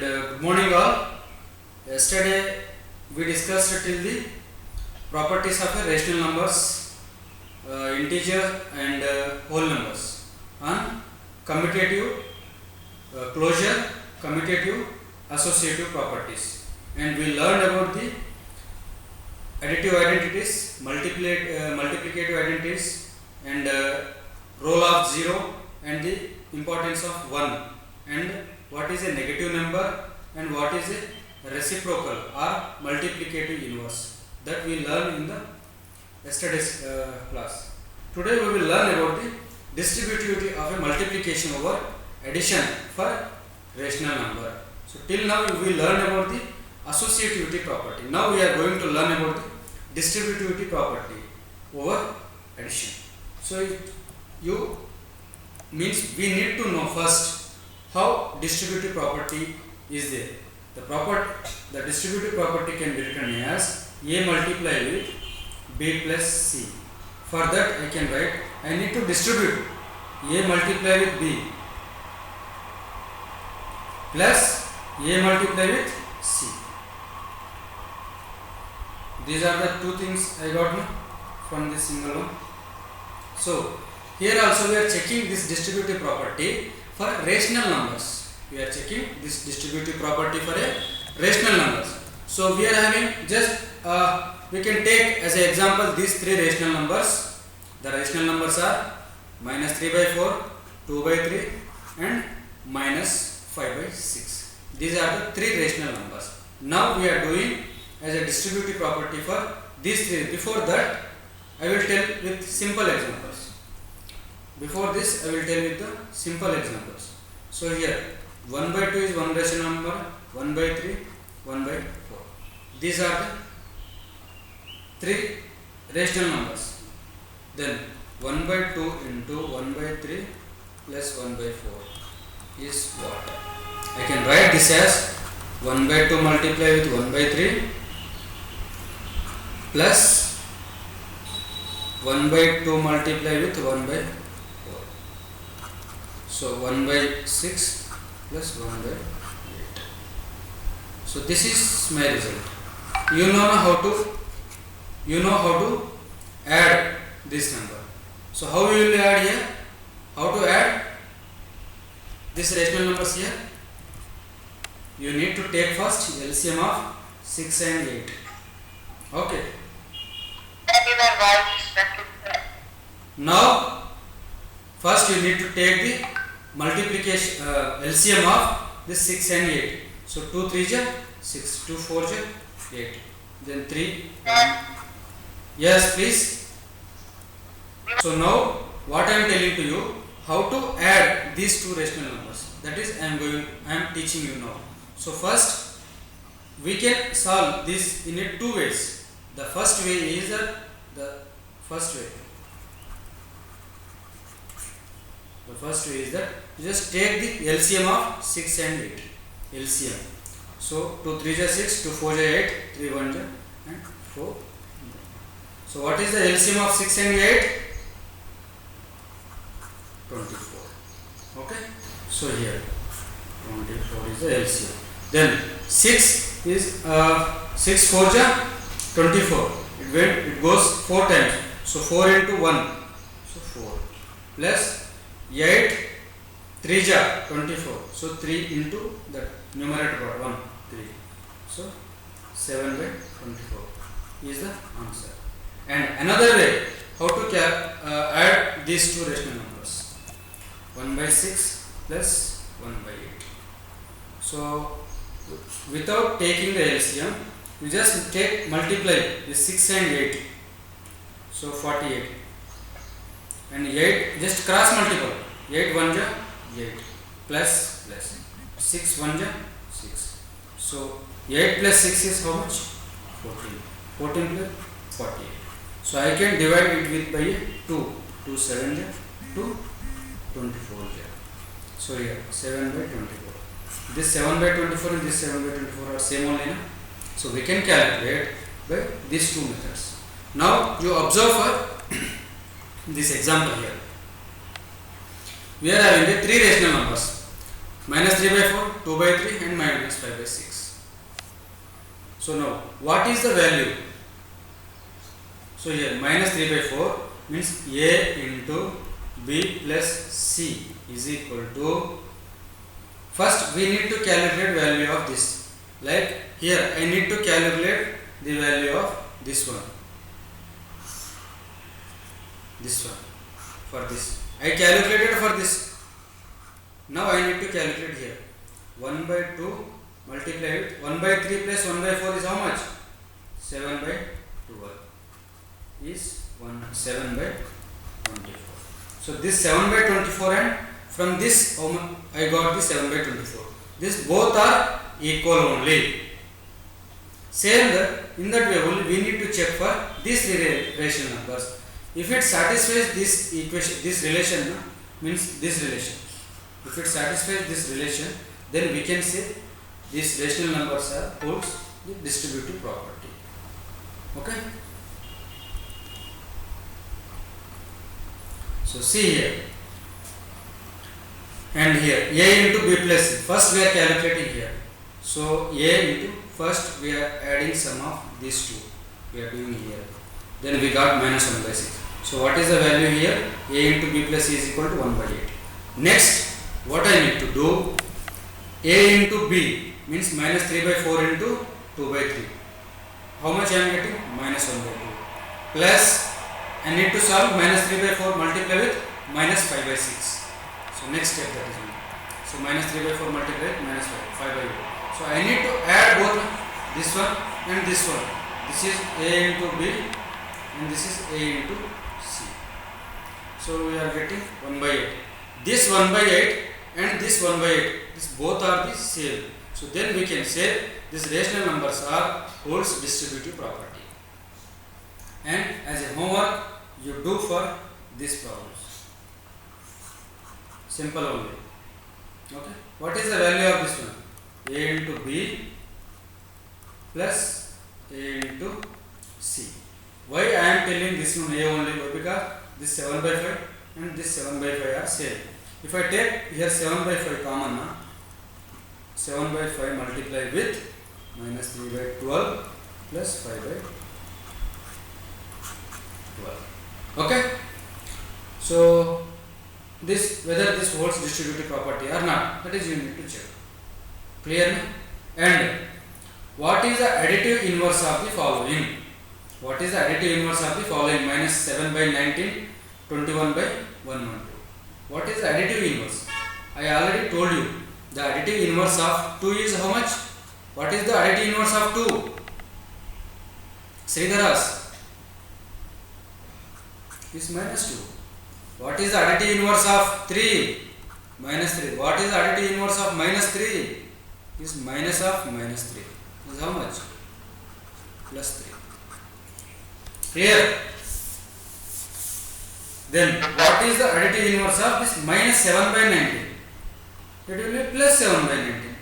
Good morning all. Yesterday we discussed till the properties of a rational numbers, integer and whole numbers on commutative, closure, commutative, associative properties, and we learned about the additive identities, multiplicative identities, and role of 0 and the importance of 1, and what is a negative number and what is a reciprocal or multiplicative inverse. That we learn in the yesterday's class. Today we will learn about the distributivity of a multiplication over addition for rational number. So till now we learned about the associativity property. Now we are going to learn about the distributivity property over addition. So you means we need to know first how distributive property is there. The distributive property can be written as A multiplied with B plus C. For that I can write, I need to distribute A multiplied with B plus A multiplied with C. These are the two things I got from this single one. So here also we are checking this distributive property for rational numbers. We are checking this distributive property for a rational numbers. So we are having just we can take as an example these three rational numbers. The rational numbers are minus 3 by 4, 2 by 3 and minus 5 by 6. These are the three rational numbers. Now we are doing as a distributive property for these three. Before that I will tell with simple examples. Before this I will tell with the simple examples. So here 1 by 2 is one rational number, 1 by 3, 1 by 4. These are the three rational numbers. Then 1 by 2 into 1 by 3 plus 1 by 4 is what? I can write this as 1 by 2 multiplied with 1 by 3 plus 1 by 2 multiplied with 1 by 4. So 1 by 6 plus 1 by 8. So this is my result. You know how to add this number. So how we will add here? How to add this rational numbers here? You need to take first LCM of 6 and 8. Okay. Now first you need to take the multiplication LCM of this 6 and 8. So 2 3 are 6, 2 4 are 8. Then 3 1. Yes, please. So now what I am telling to you, how to add these two rational numbers. That is I am teaching you now. So first we can solve this in a two ways. The first way is the first way is that you just take the LCM of 6 and 8. LCM. So 2 3 are 6, 2 4 are 8, 3 1 are and 4. So what is the LCM of 6 and 8? 24. Okay. So here 24 is the LCM. Then 6 is 6 4 are 24. It goes 4 times. So 4 into 1. So 4 plus 8 3 are 24. So 3 into the numerator part 1 3. So 7 by 24 is the answer. And another way how to add these two rational numbers, 1 by 6 plus 1 by 8. So without taking the LCM, you just multiply the 6 and 8. So 48. And 8 just cross multiple. 8 1 ja 8 plus 6 1 ja 6. So 8 plus 6 is how much? 14. 14 plus 48. So I can divide it with by 2. 2 7 ja 2 24 ja. So here 7 by 24. This 7 by 24 and this 7 by 24 are same only na? So we can calculate by these two methods. Now you observe for this example here. We are having the three rational numbers. Minus 3 by 4, 2 by 3 and minus 5 by 6. So now what is the value? So here minus 3 by 4 means A into B plus C is equal to, first we need to calculate value of this. Like here I need to calculate the value of this one. This one for this. I calculated for this. Now I need to calculate here. 1 by 2 multiply with 1 by 3 plus 1 by 4 is how much? 7 by 12 is 7 by 24. So this 7 by 24 and from this I got the 7 by 24. This both are equal only. Same in that way only we need to check for these rational numbers. If it satisfies this equation, this relation means this relation. If it satisfies this relation, then we can say these rational numbers are holds the distributive property. Okay. So see here and here A into B plus C. First we are calculating here. So A into, first we are adding sum of these two. We are doing here. Then we got minus 1 by 6. So what is the value here? A into B plus C is equal to 1 by 8. Next, what I need to do? A into B means minus 3 by 4 into 2 by 3. How much I am getting? Minus 1 by 2. Plus, I need to solve minus 3 by 4 multiply with minus 5 by 6. So next step that is one. So minus 3 by 4 multiply with minus 5 by 8. So I need to add both this one and this one. This is A into B and this is A into C. So we are getting 1 by 8. This 1 by 8 and this 1 by 8, this both are the same. So then we can say these rational numbers are holds distributive property. And as a homework, you do for these problems. Simple only. Okay. What is the value of this one? A into B plus A into C. Why I am telling this one A only? Because this 7 by 5 and this 7 by 5 are same. If I take here 7 by 5 common, 7 by 5 multiply with minus 3 by 12 plus 5 by 12. Okay. So this, whether this holds distributive property or not, that is you need to check. Clear? And what is the additive inverse of the following? What is the additive inverse of the following? Minus 7 by 19, 21 by 112. What is the additive inverse? I already told you. The additive inverse of 2 is how much? What is the additive inverse of 2? Sridharas is minus 2. What is the additive inverse of 3? Minus 3. What is the additive inverse of minus 3? Is minus of minus 3. Is how much? Plus 3. Clear? Then what is the additive inverse of this minus 7 by 19? It will be plus 7 by 19.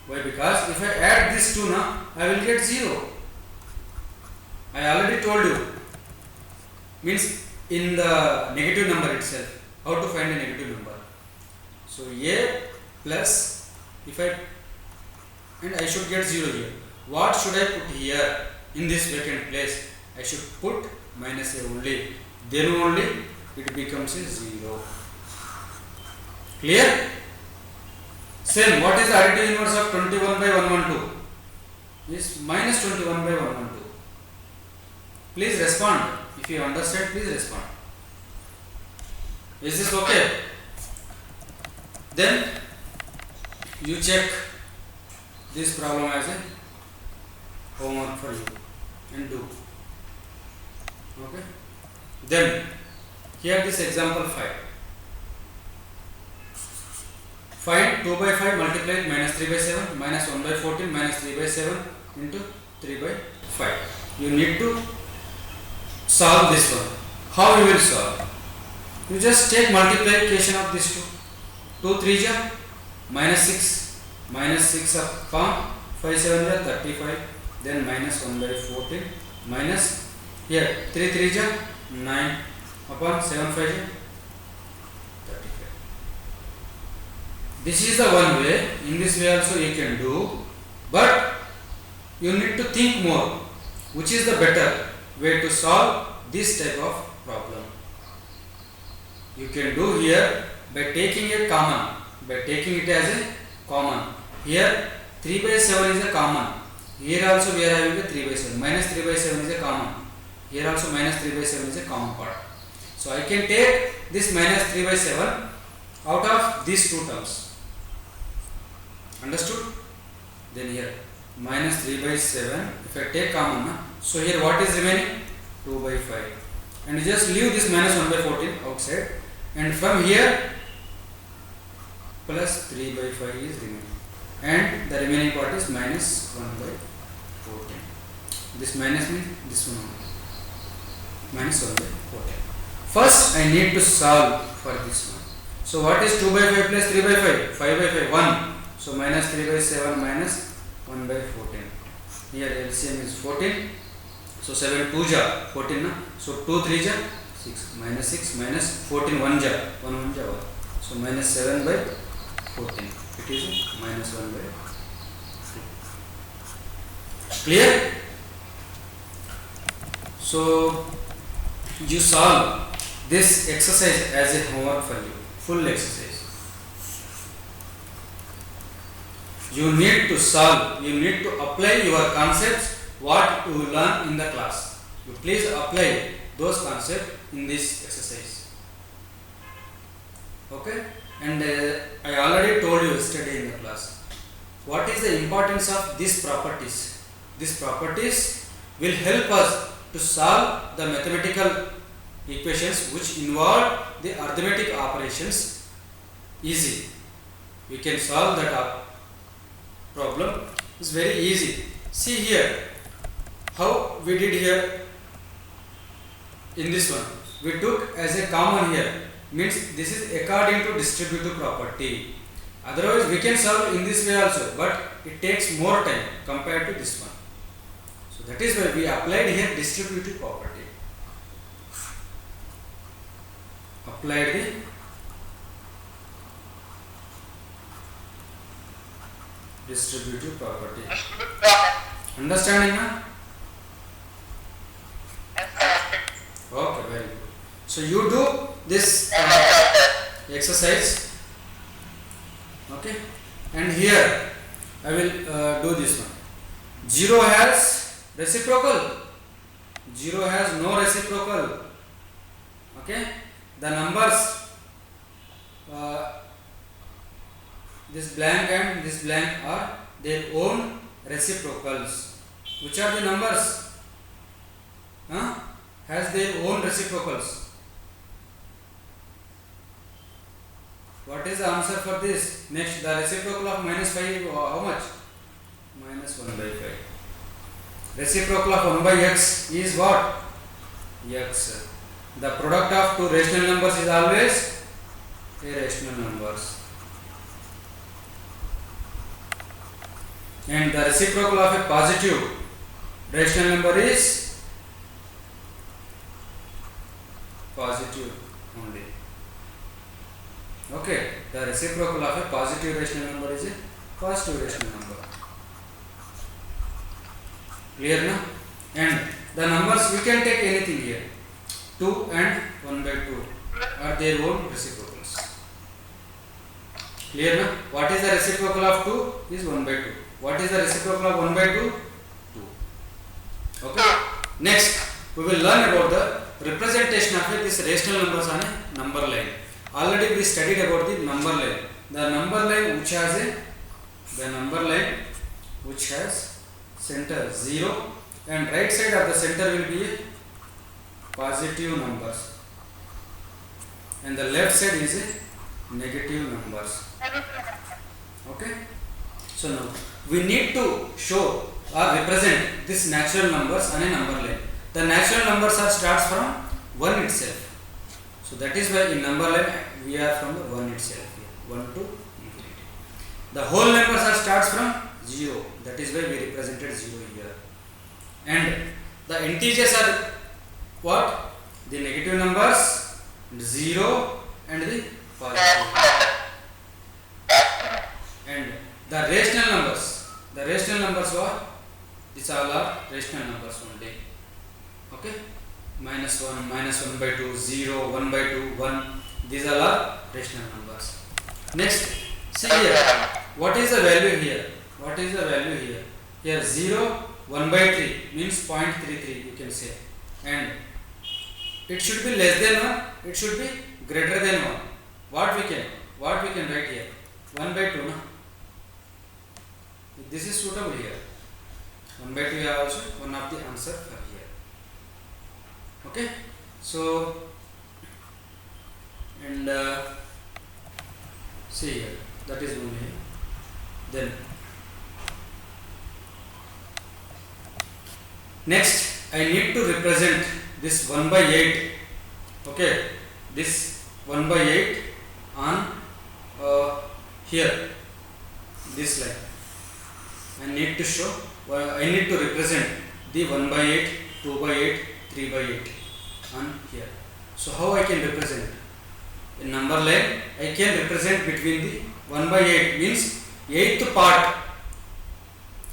Why? Because if I add this 2 now, I will get 0. I already told you. Means in the negative number itself. How to find a negative number? So A plus, if I, and I should get 0 here. What should I put here in this vacant place? I should put minus A only. Then only it becomes a 0. Clear? Same, what is the additive inverse of 21 by 112? Is minus 21 by 112. Please respond. If you understand, please respond. Is this okay? Then you check this problem as a homework for you and do. Okay. Then here this example 5. Find 2 by 5 multiplied with minus 3 by 7 minus 1 by 14 minus 3 by 7 into 3 by 5. You need to solve this one. How you will solve? You just take multiplication of these two. 2 3 ja minus 6 upon 5 7 ja 35, then minus 1 by 14 minus here 3 3 ja 9 upon 7 5 ja 35. This is the one way. In this way also you can do, but you need to think more. Which is the better way to solve this type of problem? You can do here by taking a common, by taking it as a common. Here 3 by 7 is a common. Here also we are having a 3 by 7. Minus 3 by 7 is a common. Here also minus 3 by 7 is a common part. So I can take this minus 3 by 7 out of these two terms. Understood? Then here minus 3 by 7, if I take common, so here what is remaining? 2 by 5. And you just leave this minus 1 by 14 outside, and from here plus 3 by 5 is remaining, and the remaining part is minus 1 by 14. This minus means this one minus 1 by 14. First I need to solve for this one. So what is 2 by 5 plus 3 by 5? 5 by 5, 1. So minus 3 by 7 minus 1 by 14. Here LCM is 14. So 7 2 ja 14 na. So 2 3 ja 6, minus 6 minus 14 1 ja 1 1 ja 1. So minus 7 by 14. It is minus 1 by 2. Clear? So you solve this exercise as a homework for you. Full exercise. You need to solve, you need to apply your concepts what you learn in the class. You please apply those concepts in this exercise. Okay? And I already told you yesterday in the class. What is the importance of these properties? These properties will help us to solve the mathematical equations which involve the arithmetic operations easy. We can solve that problem. It's very easy. See here how we did here in this one. We took as a common here, means this is according to distributive property. Otherwise we can solve in this way also, but it takes more time compared to this one. So that is why we applied here distributive property. Applied the distributive property. Understanding now? Okay, very good. So you do this exercise. Okay, and here I will do this one. 0 has reciprocal. 0 has no reciprocal. Okay, the numbers this blank and this blank are their own reciprocals. Which are the numbers? Has their own reciprocals. What is the answer for this? Next, the reciprocal of minus 5, how much? Minus 1 by 5. Reciprocal of 1 by x is what? X. The product of two rational numbers is always irrational numbers. And the reciprocal of a positive rational number is positive only. Okay, the reciprocal of a positive rational number is a positive rational number. Clear now? And the numbers we can take anything here. 2 and 1 by 2 are their own reciprocals. Clear now? What is the reciprocal of 2? Is 1 by 2. What is the reciprocal of 1 by 2? 2. Okay. Next, we will learn about the representation of this rational numbers on a number line. Already we studied about the number line. The number line which has center 0 and right side of the center will be positive numbers and the left side is a negative numbers. Okay. So now we need to show or represent this natural numbers on a number line. The natural numbers are starts from 1 itself. So that is why in number line we are from the 1 itself here, 1 to infinity. The whole numbers are starts from 0. That is why we represented 0 here. And the integers are what? The negative numbers, 0 and the positive. minus 1 by 2, 0, 1 by 2, 1. These all are rational numbers. Next, see here. What is the value here? What is the value here? Here 0, 1 by 3 means 0.33 you can say. And it should be less than 1, it should be greater than 1. What we can write here? 1 by 2, no? This is suitable here. 1 by 2 is also one of the answer for here. Okay, so and see here, that is one here. Then next I need to represent this 1 by 8. Okay, this 1 by 8 on here, this line. I need to show, I need to represent the 1 by 8, 2 by 8, 3 by 8 on here. So how I can represent? In number line, I can represent between the 1 by 8 means 8th part,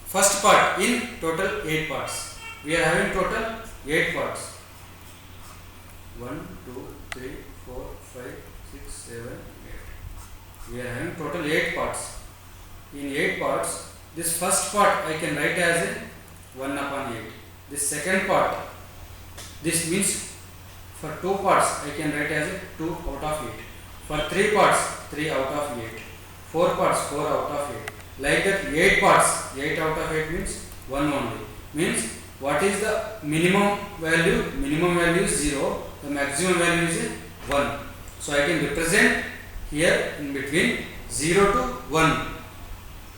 first part in total 8 parts. We are having total 8 parts. 1, 2, 3, 4, 5, 6, 7, 8. We are having total 8 parts. In 8 parts, this first part I can write as a 1 upon 8. This second part, this means for 2 parts I can write as a 2 out of 8. For 3 parts, 3 out of 8. 4 parts, 4 out of 8. Like that 8 parts, 8 out of 8 means 1 only. Means what is the minimum value? Minimum value is 0. The maximum value is 1. So I can represent here in between 0 to 1.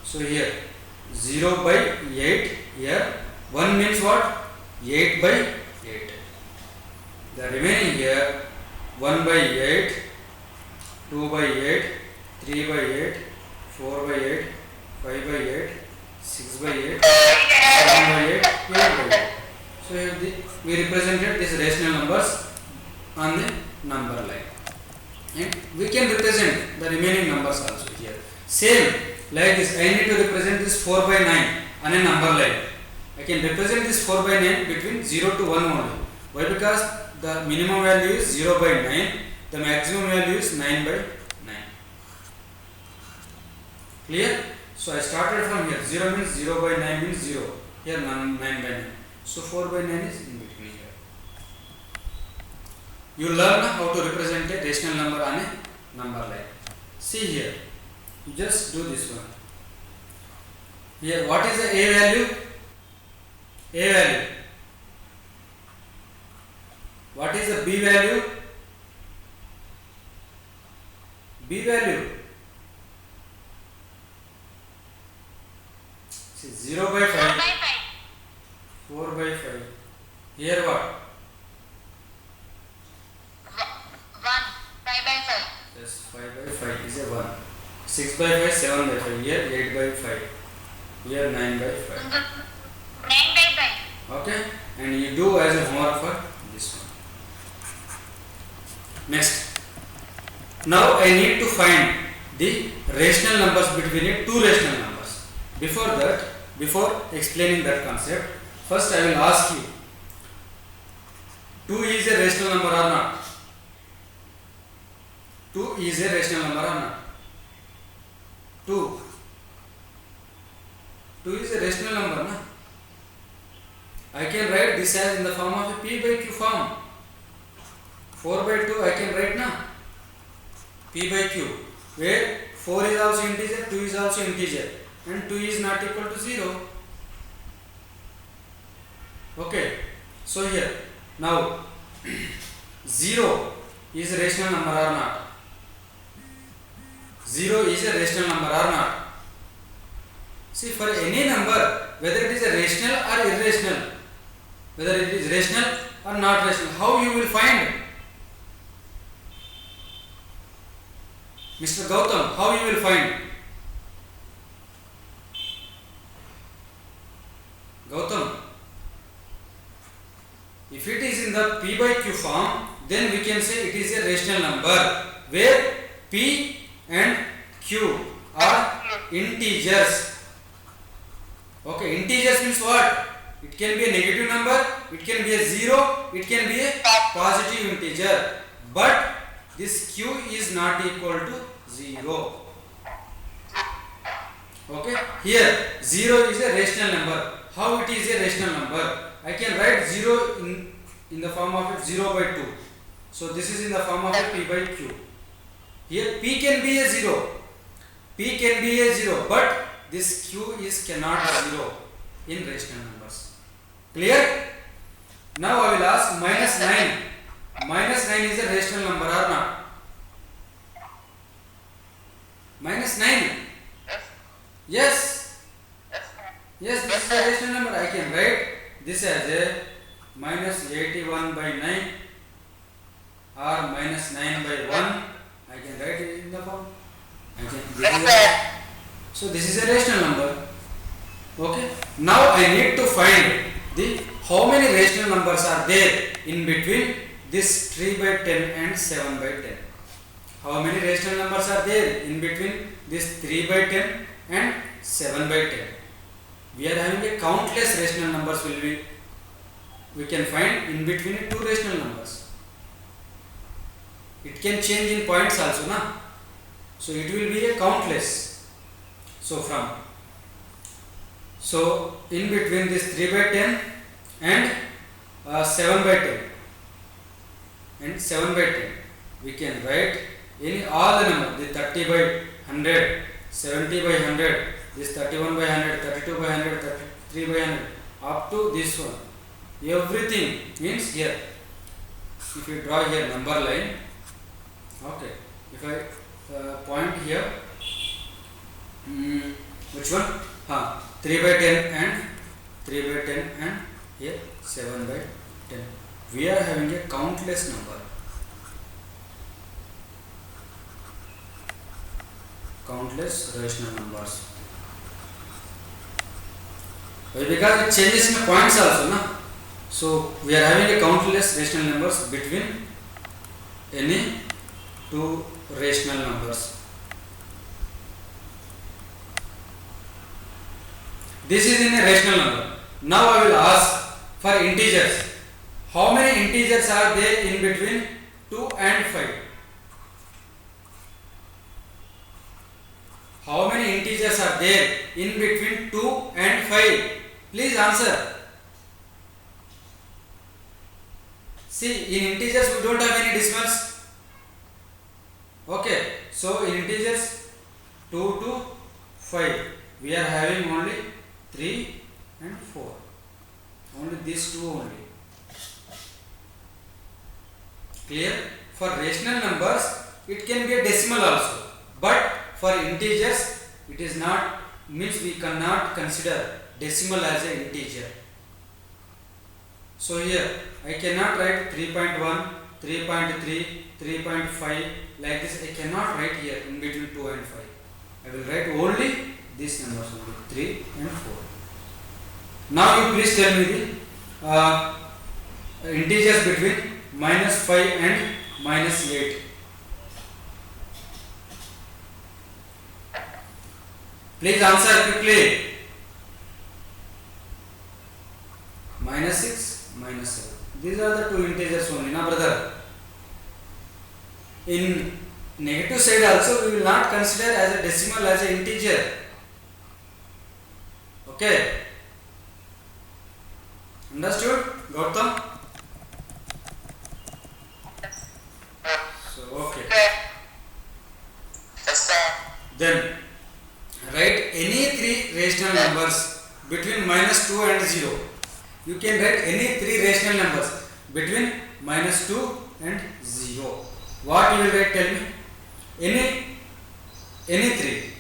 So here 0 by 8, here 1 means what? 8 by 8. The remaining here 1 by 8, 2 by 8, 3 by 8, 4 by 8, 5 by 8, 6 by 8, 7 by 8, 8 by 8. So here we represented these rational numbers on the number line. And we can represent the remaining numbers also here. Same like this, I need to represent this 4 by 9 on a number line. I can represent this 4 by 9 between 0 to 1 only. Why? Because the minimum value is 0 by 9, the maximum value is 9 by 9. Clear? So I started from here. 0 means 0 by 9 means 0. Here 9 by 9. So 4 by 9 is in between here. You learn how to represent a rational number on a number line. See here. You just do this one. Here, what is the A value? A value. What is the B value? B value. See, 0 by 5. 4 by 5. Here what? 1. 5 by 5. Yes, 5 by 5 is a 1. 6 by 5, 7 by 5. Here 8 by 5. Here 9 by 5. 9 by 5. Okay? And you do as a homework for this one. Next. Now I need to find the rational numbers between two rational numbers. Before that, before explaining that concept, first I will ask you, 2 is a rational number or not? 2 is a rational number or not? 2 is a rational number, na? I can write this as in the form of a P by Q form. 4 by 2 I can write, na? P by Q, where 4 is also integer, 2 is also integer, and 2 is not equal to 0. Okay, so here now 0 is a rational number or not? 0 is a rational number or not? See, for any number, whether it is a rational or irrational, whether it is rational or not rational, how you will find? Mr. Gautam, how you will find? Gautam, if it is in the P by Q form, then we can say it is a rational number where P and Q are integers. Okay, integers means what? It can be a negative number, it can be a zero, it can be a positive integer, but this q is not equal to 0. Okay, here 0 is a rational number. How it is a rational number? I can write 0 in the form of 0 by 2. So this is in the form of a p by q. Here p can be a 0. P can be a 0, but this q is cannot 0 in rational numbers. Clear? Now I will ask minus 9. Minus 9 is a rational number or not? Minus 9? Yes. Yes, this is a rational number. I can write this as a minus 81 by 9 or minus 9 by 1. I can write it in the form. So this is a rational number. Okay. Now I need to find the how many rational numbers are there in between this 3 by 10 and 7 by 10. How many rational numbers are there in between this 3 by 10 and 7 by 10? We are having a countless rational numbers we can find in between two rational numbers. It can change in points also, na? So it will be a countless. So in between this 3 by 10 and 7 by 10 and 7 by 10, we can write all the number, the 30 by 100, 70 by 100, this 31 by 100, 32 by 100, 33 by 100, up to this one. Everything means here. If you draw here number line, okay. If I point here, which one? 3 by 10 and 3 by 10 and here 7 by 10. We are having a countless number. Countless rational numbers. Why? Because it changes in the points also, na? So we are having a countless rational numbers between any two rational numbers. This is in a rational number. Now I will ask for integers. How many integers are there in between 2 and 5? How many integers are there in between 2 and 5? Please answer. See, in integers we don't have any decimals. Okay, so in integers 2 to 5 we are having only 3 and 4. Only these two only. Clear? For rational numbers it can be a decimal also, but for integers it is not, means we cannot consider decimal as an integer. So here I cannot write 3.1, 3.3, 3.5 like this. I cannot write here in between 2 and 5. I will write only these numbers only, 3 and 4. Now you please tell me the integers between minus 5 and minus 8. Please answer quickly. Minus 6, minus 7. These are the two integers only, na brother? In negative side also we will not consider as a decimal as an integer. Okay? Understood, Gautam? So, okay. Yes, sir. Then, write any three rational numbers between minus 2 and 0. You can write any three rational numbers between minus 2 and 0. What you will write, tell me? Any three.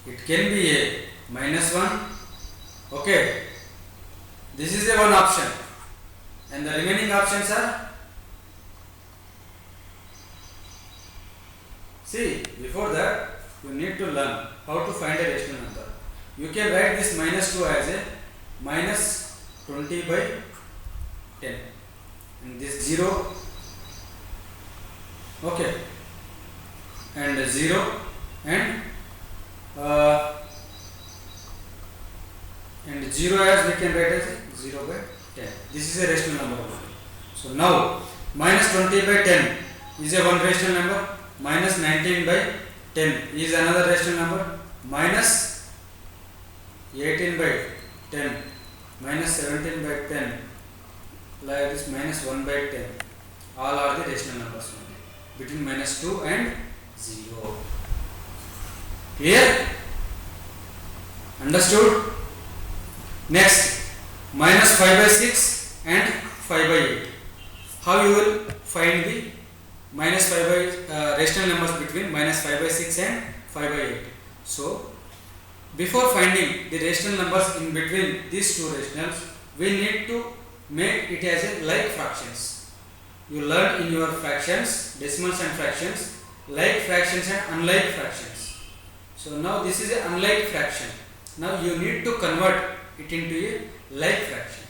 It can be a minus 1. Okay. This is a one option. And the remaining options are? See, before that, you need to learn how to find a rational number. You can write this minus 2 as a minus 20 by 10. And this 0. Okay. And 0 and 0 as we can write as 0 by 10. This is a rational number only. So now minus 20 by 10 is a one rational number. Minus 19 by 10 is another rational number. Minus 18 by 10, minus 17 by 10, like this, minus 1 by 10. All are the rational numbers only between minus 2 and 0. Clear? Understood? Next, minus 5 by 6 and 5 by 8. How you will find the minus 5 by rational numbers between minus 5 by 6 and 5 by 8? So, before finding the rational numbers in between these two rationals, we need to make it as a like fractions. You learned in your fractions, decimals and fractions, like fractions and unlike fractions. So now this is an unlike fraction. Now you need to convert it into a like fraction.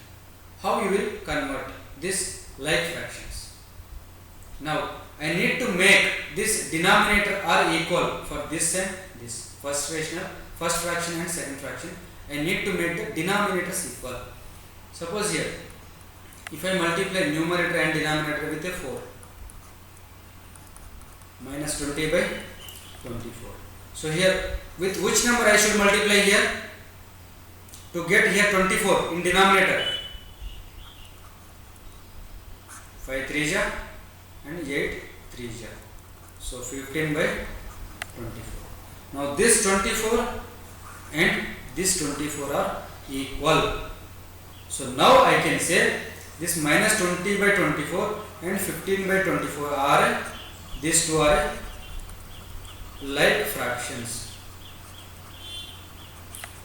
How you will convert this like fractions? Now I need to make this denominator are equal for this and this. First fraction and second fraction. I need to make the denominators equal. Suppose here, if I multiply numerator and denominator with a 4, minus 20 by 24. So here, with which number I should multiply here? To get here 24 in denominator. 5 3 and 8 3. So 15 by 24. Now this 24 and this 24 are equal. So now I can say this minus 20 by 24 and 15 by 24 are, these two are like fractions.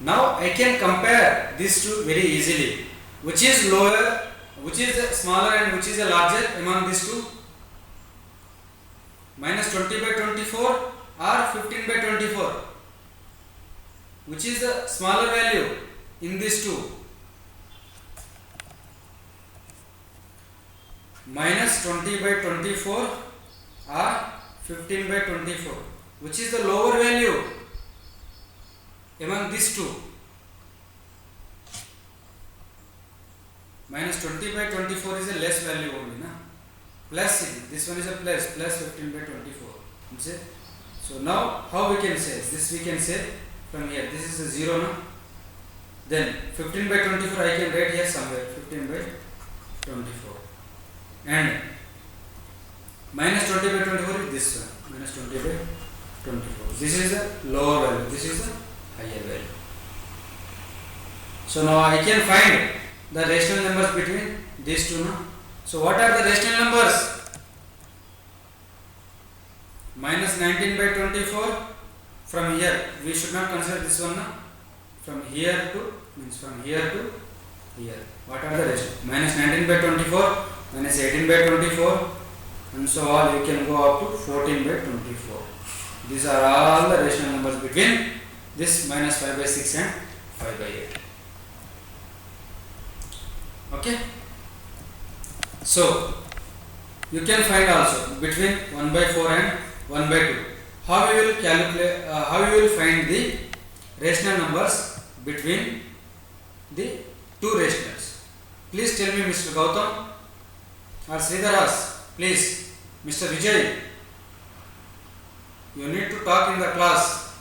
Now I can compare these two very easily. Which is lower, which is smaller and which is larger among these two? Minus 20 by 24 or 15 by 24? Which is the smaller value in these two? Minus 20 by 24 or 15 by 24? Which is the lower value among these two? Minus 20 by 24 is a less value only, na? Plus, this one is a plus 15 by 24. So now how we can say this? We can say from here, this is a 0 now. Then 15 by 24 I can write here somewhere, 15 by 24. And minus 20 by 24 is this one, minus 20 by 24. This is the lower value, this is the higher value. So now I can find the rational numbers between these two now. So what are the rational numbers? Minus 19 by 24. From here, we should not consider this one now. From here to, means from here to here. What are the rational? Minus 19 by 24, minus 18 by 24, and so on. You can go up to 14 by 24. These are all the rational numbers between this minus 5 by 6 and 5 by 8. Okay. So you can find also between 1 by 4 and 1 by 2. How you will calculate? How you will find the rational numbers between the two rationals? Please tell me, Mr. Gautam or Sridharas. Please, Mr. Vijay. You need to talk in the class.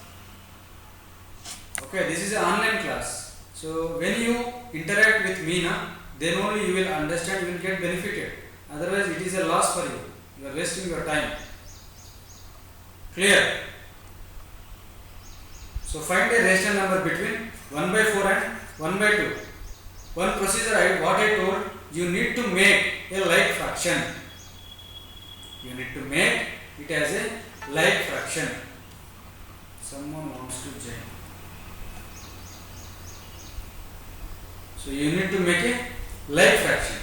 Okay, this is an online class. So when you interact with me now, then only you will understand, you will get benefited. Otherwise it is a loss for you. You are wasting your time. Clear? So find a rational number between 1 by 4 and 1 by 2. One procedure, what I told, you need to make a like fraction. You need to make it as a like fraction. Someone wants to join. So you need to make a like fraction.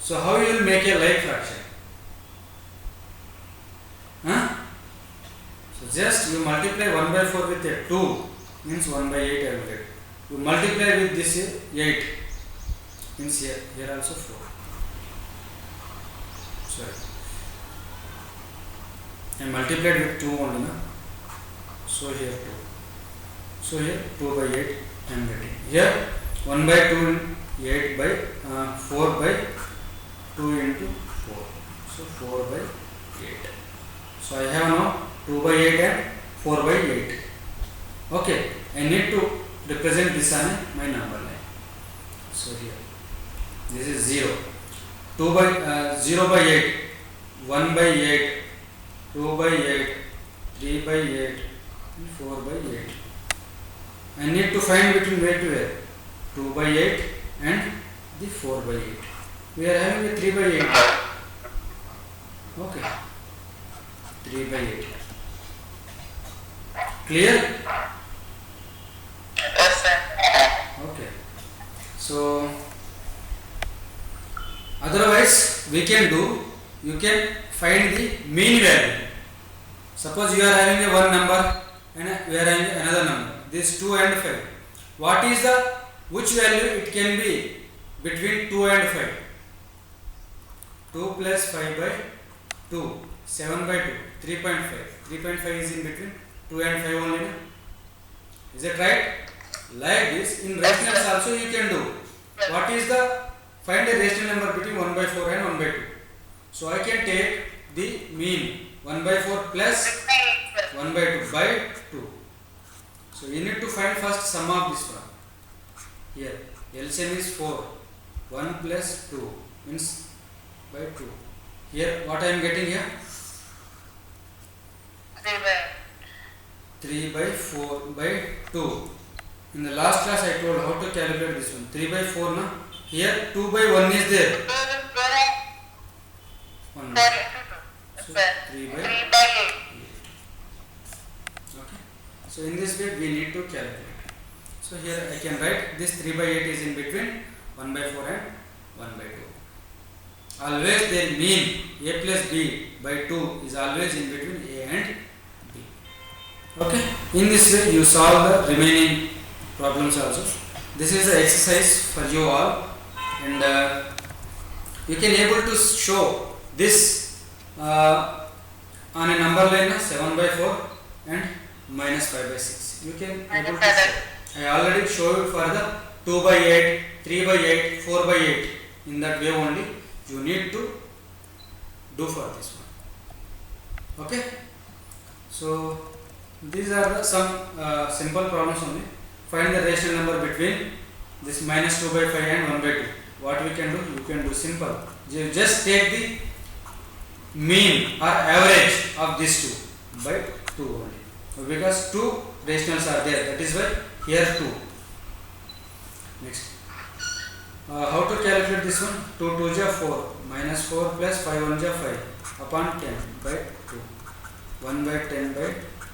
So how you will make a like fraction? So just you multiply 1 by 4 with a 2, means 1 by 8 I will get. You multiply with this 8, means here also 4. Sorry. I multiplied with 2 only, na? So here 2. So here 2 by 8 I am getting. Here 1 by 2 8 by 4 by 2 into 4. So 4 by 8. So I have now 2 by 8 and 4 by 8. Okay, I need to represent this on my number line. So here, this is 0. 2 by 0 by 8, 1 by 8, 2 by 8, 3 by 8, and 4 by 8. I need to find between where to where? 2 by 8 and the 4 by 8. We are having a 3 by 8. Okay. 3 by 8. Clear? Yes, sir. Okay. So, otherwise we can do, you can find the mean value. Suppose you are having a one number and we are having another number. This 2 and 5. What is the, which value it can be between 2 and 5? 2 plus 5 by 2, 7 by 2, 3.5. 3.5 is in between 2 and 5 only. No? Is it right? Like this, in rationals also you can do. What is the, find a rational number between 1 by 4 and 1 by 2. So I can take the mean 1 by 4 plus 1 by 2 by 2. So you need to find first sum of this one. Here, LCM is 4. 1 plus 2 means by 2. Here, what I am getting here? 3 by 4 by 2. In the last class I told how to calculate this one. 3 by 4 na? Here 2 by 1 is there. 1. So 3 by 8. Okay. So in this way we need to calculate. So here I can write this 3 by 8 is in between 1 by 4 and 1 by 2. Always their mean a plus b by 2 is always in between a and b. Okay. In this way you solve the remaining problems also. This is the exercise for you all, and you can able to show this on a number line 7 by 4 and minus 5 by 6. You can able to show. I already showed for the 2 by 8, 3 by 8, 4 by 8. In that way only you need to do for this one. Okay. So these are the some simple problems only. Find the rational number between this minus 2 by 5 and 1 by 2. What we can do? You can do simple. You just take the mean or average of these two by 2 only. Because 2 rationals are there. That is why here 2. Next. How to calculate this one? 2 2 ja 4. Minus 4 plus 5 1 ja 5 upon 10 by 2. 1 by 10 by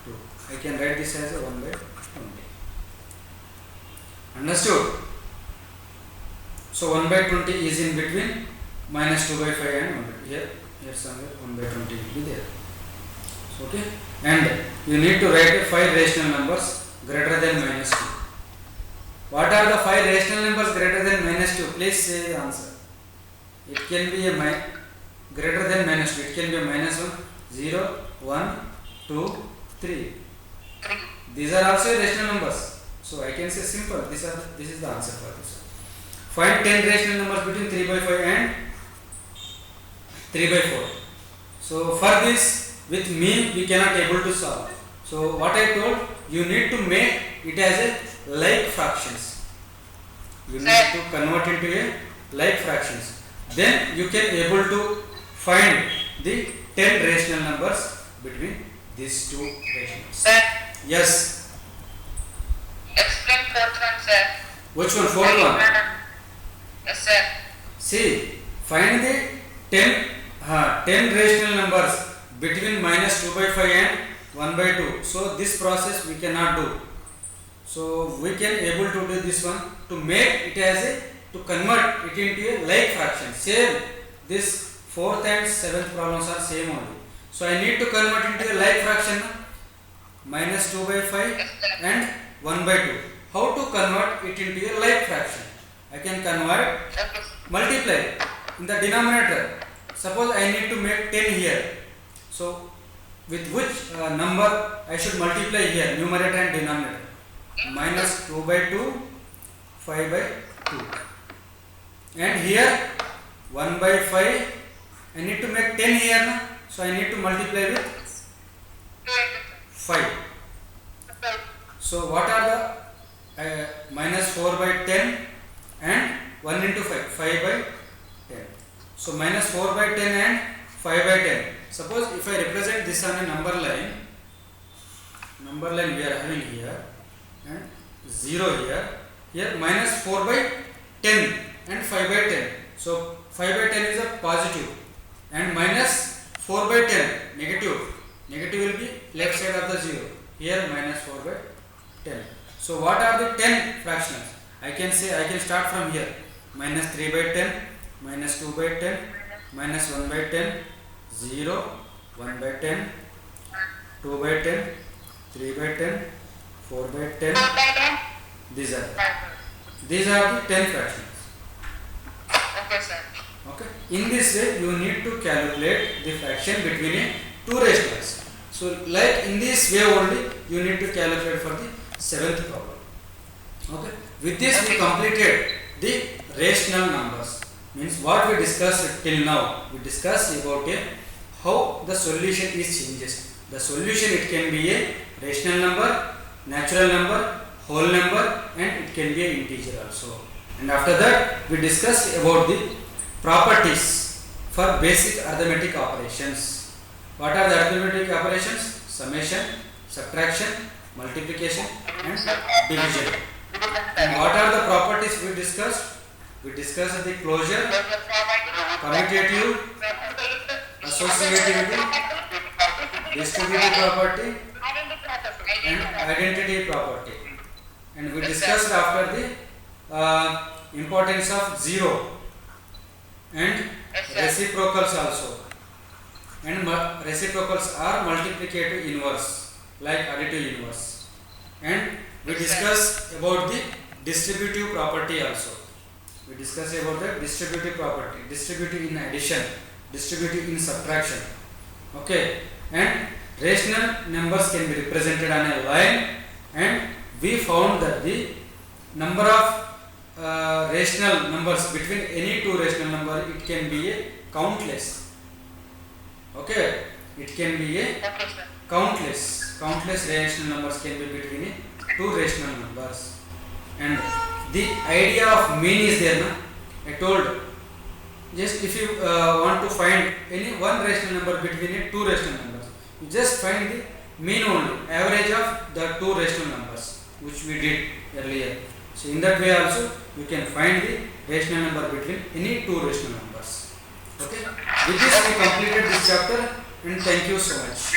2. I can write this as a 1 by 20. Understood? So 1 by 20 is in between minus 2 by 5 and 1 by 2. Here somewhere 1 by 20 will be there. Okay? And you need to write 5 rational numbers greater than minus 2. What are the 5 rational numbers greater than minus 2? Please say the answer. It can be a greater than minus 2. It can be a minus 1, 0, 1, 2, 3. These are also rational numbers. So I can say simple. This is the answer for this. Find 10 rational numbers between 3 by 5 and 3 by 4. So for this, with mean we cannot able to solve. So what I told, you need to make it as a like fractions. You need to convert into a like fractions. Then you can able to find the 10 rational numbers between these two rationals. Sir, Yes. explain fourth one, sir. Which one? Fourth one. Yes, sir. See, find the 10 rational numbers between minus 2 by 5 and 1 by 2. So this process we cannot do. So we can able to do this one to make it as a, to convert it into a like fraction. Same, this 4th and 7th problems are same only. So I need to convert into a like fraction, minus 2 by 5 and 1 by 2. How to convert it into a like fraction? I can convert, multiply in the denominator. Suppose I need to make 10 here. So with which number I should multiply here, numerator and denominator? Minus 2 by 2, 5 by 2. And here 1 by 5. I need to make 10 here, na? So I need to multiply with 5. So what are the minus 4 by 10 and 1 into 5, 5 by 10. So minus 4 by 10 and 5 by 10. Suppose if I represent this on a number line we are having here and 0 here minus 4 by 10 and 5 by 10. So 5 by 10 is a positive and minus 4 by 10 negative. Negative will be left side of the 0. Here minus 4 by 10. So what are the 10 fractions? I can start from here. Minus 3 by 10, minus 2 by 10, minus 1 by 10, 0, 1 by 10, 2 by 10, 3 by 10, 4 by 10. These are the 10 fractions. Okay, sir. Okay. In this way, you need to calculate the fraction between two rationals. So, like in this way only, you need to calculate for the 7th problem. Okay. With this, we completed the rational numbers. Means what we discussed till now. We discussed about how the solution is changes. The solution, it can be a rational number, natural number, whole number, and it can be an integer also. And after that, we discussed about the properties for basic arithmetic operations. What are the arithmetic operations? Summation, subtraction, multiplication, and division. And what are the properties we discussed? We discussed the closure, commutative, associativity, distributive property, and identity property. And we discussed after the importance of 0 and reciprocals also. And reciprocals are multiplicative inverse like additive inverse. And we discussed about the distributive property also. We discussed about the distributive property, distributive in addition, distributive in subtraction. Okay. And rational numbers can be represented on a line, and we found that the number of rational numbers between any two rational number, it can be a countless. Okay, it can be a countless rational numbers can be between two rational numbers. And the idea of mean is there, na? I told, just if you want to find any one rational number between two rational numbers, you just find the mean only, average of the two rational numbers, which we did earlier. So in that way also you can find the rational number between any two rational numbers. Okay. With this we completed this chapter, and thank you so much.